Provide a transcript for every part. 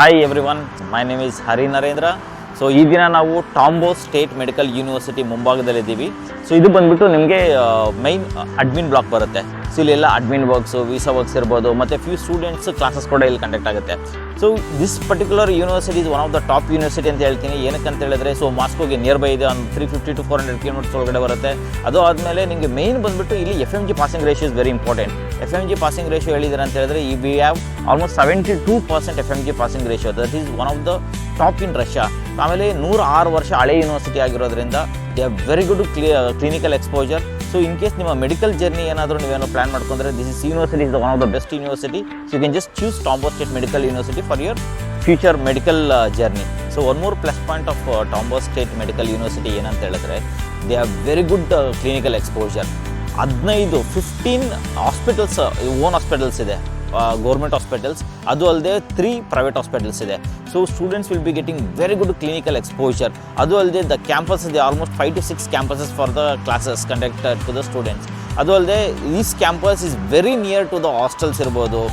Hi everyone, my name is Hari Narendra. So ಈ ದಿನ ನಾವು ಟಾಂಬೋ ಸ್ಟೇಟ್ ಮೆಡಿಕಲ್ ಯೂನಿವರ್ಸಿಟಿ ಮುಂಭಾಗದಲ್ಲಿದ್ದೀವಿ. ಸೊ ಇದು ಬಂದುಬಿಟ್ಟು ನಿಮಗೆ ಮೈನ್ ಅಡ್ಮಿನ್ ಬ್ಲಾಕ್ ಬರುತ್ತೆ. ಸೊ ಇಲ್ಲೆಲ್ಲ ಅಡ್ಮಿನ್ ವರ್ಕ್ಸು, ವೀಸಾ ವರ್ಕ್ಸ್ ಇರ್ಬೋದು, ಮತ್ತು ಫ್ಯೂ ಸ್ಟೂಡೆಂಟ್ಸ್ ಕ್ಲಾಸಸ್ ಕೂಡ ಇಲ್ಲಿ ಕಂಡಕ್ಟ್ ಆಗುತ್ತೆ. So this particular university is one of the top university ಅಂತ ಹೇಳ್ತೀನಿ. ಏನಕ್ಕೆ ಅಂತ ಹೇಳಿದ್ರೆ, ಸೊ ಮಾಸ್ಕೋಗೆ ನಿಯರ್ ಬೈ ಇದೆ, ಒಂದು 350 to 400 ಕಿಲೋಮೀಟರ್ಸ್ ಒಳಗಡೆ ಬರುತ್ತೆ. ಅದು ಆದಮೇಲೆ ನಿಮಗೆ ಮೇನ್ ಬಂದುಬಿಟ್ಟು ಇಲ್ಲಿ FMG passing ratio is very important. FMG passing ratio ಹೇಳಿದ್ದಾರೆ ಅಂತ ಹೇಳಿದ್ರೆ, ಈ we have almost 72% FMG passing ratio. That is one of the top in Russia. ಆಮೇಲೆ 106 ವರ್ಷ ಹಳೆ ಯೂನಿವರ್ಸಿಟಿ ಆಗಿರೋದ್ರಿಂದ they are very good clinical exposure. So in case ನಿಮ್ಮ medical journey ಏನಾದರೂ ನೀವೇನೋ ಪ್ಲಾನ್ ಮಾಡ್ಕೊಂಡ್ರೆ, this university is one of the best university. So you can just choose Tambov state medical university for your future medical journey. So one more plus point of Tambov state medical university ಏನಂತ ಹೇಳಿದ್ರೆ, they are very good clinical exposure. 15 hospitals, own hospitals ಇದೆ, government hospitals. ಅದು ಅಲ್ಲದೆ 3 private hospitals ಇದೆ. So students will be getting very good clinical exposure. ಅದು ಅಲ್ಲದೆ the campus ಇದೆ, almost 5 to 6 campuses for the classes conducted to the students. ಅದು ಅಲ್ಲದೆ this campus is very near to the hostels ಇರ್ಬೋದು.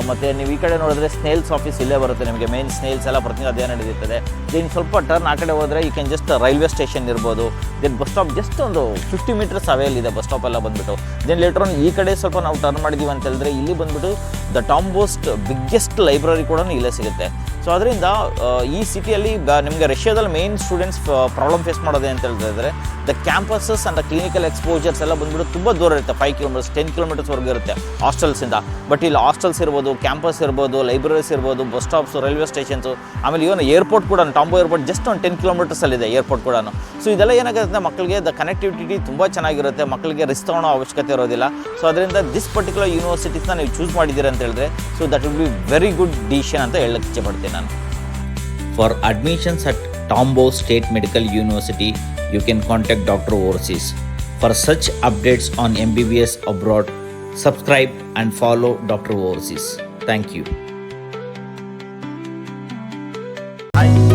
ಮತ್ತು ನೀವು ಈ ಕಡೆ ನೋಡಿದ್ರೆ ಸ್ನೇಲ್ಸ್ ಆಫೀಸ್ ಇಲ್ಲೇ ಬರುತ್ತೆ ನಿಮಗೆ. ಮೇನ್ ಸ್ನೇಲ್ಸ್ ಎಲ್ಲ ಪ್ರತಿ ಅದೇ ನಡೆಯುತ್ತದೆ. ದೆನ್ ಸ್ವಲ್ಪ ಟರ್ನ್ ಆ ಕಡೆ ಹೋದರೆ you can just railway station ಇರ್ಬೋದು. ದೆನ್ ಬಸ್ ಸ್ಟಾಪ್ ಜಸ್ಟ್ ಒಂದು 50 ಮೀಟರ್ಸ್ ಅವೇಲಿದೆ ಬಸ್ ಸ್ಟಾಪ್ ಎಲ್ಲ ಬಂದುಬಿಟ್ಟು. ದೆನ್ ಲೇಟರ್ ಆನ್ ಈ ಕಡೆ ಸ್ವಲ್ಪ ನಾವು ಟರ್ನ್ ಮಾಡಿದ್ದೀವಿ ಅಂತ ಹೇಳಿದ್ರೆ, ಇಲ್ಲಿ ಬಂದುಬಿಟ್ಟು ದ ಟಾಂಬೋಸ್ಟ್ ಬಿಗ್ಗೆಸ್ಟ್ ಲೈಬ್ರರಿ ಕೂಡ ಇಲ್ಲೇ ಸಿಗುತ್ತೆ. ಸೊ ಅದರಿಂದ ಈ ಸಿಟಿಯಲ್ಲಿ ನಿಮಗೆ ರಷ್ಯಾದಲ್ಲಿ ಮೇನ್ ಸ್ಟೂಡೆಂಟ್ಸ್ ಪ್ರಾಬ್ಲಮ್ ಫೇಸ್ ಮಾಡೋದೇ ಅಂತ ಹೇಳಿದ್ರೆ, the campuses and the clinical exposures ಎಲ್ಲ ಬಂದುಬಿಟ್ಟು ತುಂಬ ದೂರ ಇರುತ್ತೆ. 5 ಕಿಲೋಮೀಟರ್ಸ್ 10 ಕಿಲೋಮೀಟರ್ಸ್ವರೆಗೂ ಇರುತ್ತೆ ಹಾಸ್ಟೆಲ್ಸಿಂದ. ಬಟ್ ಇಲ್ಲಿ ಹಾಸ್ಟೆಲ್ಸ್ ಇರ್ಬೋದು, ಕ್ಯಾಂಪಸ್ ಇರ್ಬೋದು, ಲೈಬ್ರರೀಸ್ ಇರ್ಬೋದು, ಬಸ್ ಸ್ಟಾಪ್ಸು, ರೈಲ್ವೆ ಸ್ಟೇಷನ್ಸು, ಆಮೇಲೆ ಇವನು ಏರ್ಪೋರ್ಟ್ ಕೂಡ, ಟಾಂಬೋ ಏರ್ಪೋರ್ಟ್ ಜಸ್ಟ್ ಒಂದು 10 ಕಿಲೋಮೀಟರ್ಸಲ್ಲಿದೆ ಏರ್ಪೋರ್ಟ್ ಕೂಡ. ಸೊ ಇದೆಲ್ಲ ಏನಾಗುತ್ತೆ, ಮಕ್ಕಳಿಗೆ ದ ಕನೆಕ್ಟಿವಿಟಿ ತುಂಬ ಚೆನ್ನಾಗಿರುತ್ತೆ, ಮಕ್ಕಳಿಗೆ ರಿಸ್ಕ್ ತೊಗೊಳ್ಳೋ ಅವಶ್ಯಕತೆ ಇರೋದಿಲ್ಲ. ಸೊ ಅದರಿಂದ ದಿಸ್ ಪರ್ಟಿಕ್ಯುಲರ್ ಯೂನಿವರ್ಸಿಟೀಸ್ನ ನೀವು ಚೂಸ್ ಮಾಡಿದ್ದೀರ ಅಂತ ಹೇಳಿದ್ರೆ, so that will be very good decision ಅಂತ ಹೇಳಕ್ಕೆ ಇಚ್ಛೆಪಡ್ತೀನಿ ನಾನು. For admissions at Tombo State Medical University, you can contact Dr. Overseas. For such updates on MBBS abroad, subscribe and follow Dr. Overseas. Thank you. Hi.